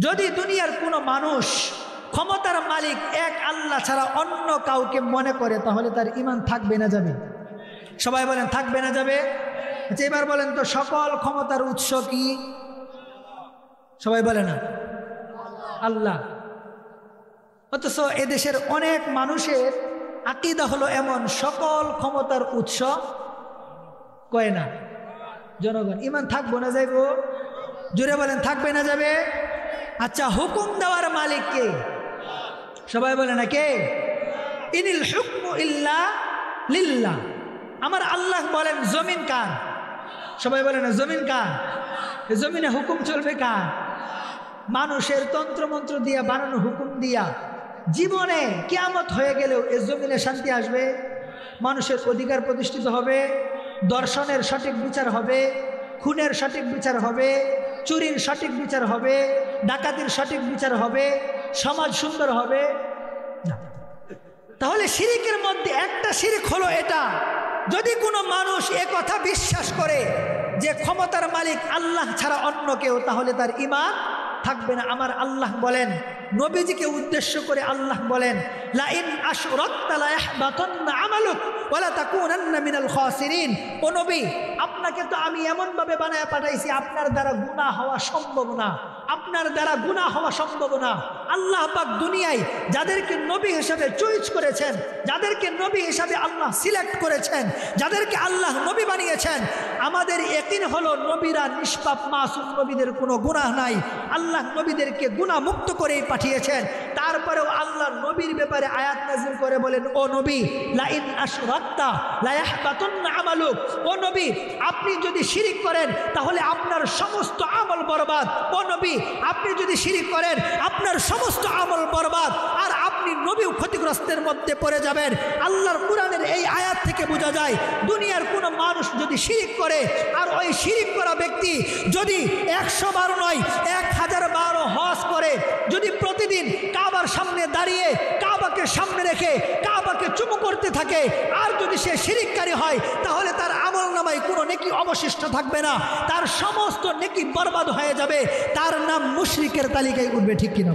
যদি দুনিয়ার কোনো মানুষ ক্ষমতার মালিক এক আল্লাহ ছাড়া অন্য কাউকে মনে করে তাহলে তার ঈমান থাকবে না যাবে? সবাই বলেন থাকবে না যাবে? আচ্ছা এবার বলেন তো সকল ক্ষমতার উৎস কি? সবাই বলে না আল্লাহ। অথচ এদেশের অনেক মানুষের আকীদা হলো এমন, সকল ক্ষমতার উৎস কয় না জনগণ। ঈমান থাকবো না যাইব? জোরে বলেন থাকবে না যাবে? আচ্ছা হুকুম দেওয়ার মালিক কে? সবাই বলে না কে? ইনিল হুকমু ইল্লা লিল্লাহ। আমার আল্লাহ বলেন জমিন কার? সবাই বলে না জমিন কার? জমিনে হুকুম চলবে কার? মানুষের তন্ত্রমন্ত্র দিয়া বানানো হুকুম দিয়া জীবনে কিয়ামত হয়ে গেলেও এ জমিনে শান্তি আসবে? মানুষের অধিকার প্রতিষ্ঠিত হবে, দর্শনের সঠিক বিচার হবে, খুনের সঠিক বিচার হবে, চুরির সঠিক বিচার হবে, ডাকাতির সঠিক বিচার হবে, সমাজ সুন্দর হবে না। তাহলে শিরিকের মধ্যে একটা শিরিক হলো এটা, যদি কোনো মানুষ এ কথা বিশ্বাস করে যে ক্ষমতার মালিক আল্লাহ ছাড়া অন্য কেউ, তাহলে তার ঈমান থাকবে না। আমার আল্লাহ বলেন, নবীজিকে উদ্দেশ্য করে আল্লাহ বলেন, লা ইন আশরাকতা লা ইয়াহবাতান্না আমালুক ওয়া লা তাকুনান্না মিনাল খাসিরিন। ও নবী, আপনাকে তো আমি এমনভাবে বানায় পাঠাইছি আপনার দ্বারা গুনাহ হওয়া সম্ভব না, আপনার দ্বারা গুনাহ হওয়া সম্ভব না। আল্লাহ পাক দুনিয়ায় যাদেরকে নবী হিসাবে চয়েস করেছেন, যাদেরকে নবী হিসাবে আল্লাহ সিলেক্ট করেছেন, যাদেরকে আল্লাহ নবী বানিয়েছেন, আমাদের ইয়াকিন হলো নবীরা নিষ্পাপ মাসুম, নবীদের কোনো গুনাহ নাই। আল্লাহ নবীদেরকে গুনাহ মুক্ত করেই পাঠিয়েছেন। তারপরেও আল্লাহ নবীর ব্যাপারে আয়াত নাযিল করে বলেন, ও নবী, লা ইন আশরাকতা লা ইয়াহবাতান্না আমালুক। ও নবী, আপনি যদি শিরিক করেন তাহলে আপনার সমস্ত আমল বরবাদ। ও নবী, আপনি যদি শিরিক করেন আপনার সমস্ত আমল বরবাদ, আর আপনি নবীও ক্ষতিগ্রস্তের মধ্যে পড়ে যাবেন। আল্লাহর কোরআনের এই আয়াত থেকে বোঝা যায়, দুনিয়ার কোনো মানুষ যদি শিরিক করে, আর ওই শিরিক করা ব্যক্তি যদি 100 বার নয় 1000 বারও হজ করে, যদি প্রতিদিন কাবার সামনে দাঁড়িয়ে কাবাকে সামনে রেখে কাবাকে চুমু করতে থাকে, আর যদি সে শিরিককারী হয়, তাহলে তার আমল নামায় কোনো নেকি অবশিষ্ট থাকবে না, তার সমস্ত নেকি বরবাদ হয়ে যাবে, তার নাম মুশরিকের তালিকায় উঠবে। ঠিক কিনা?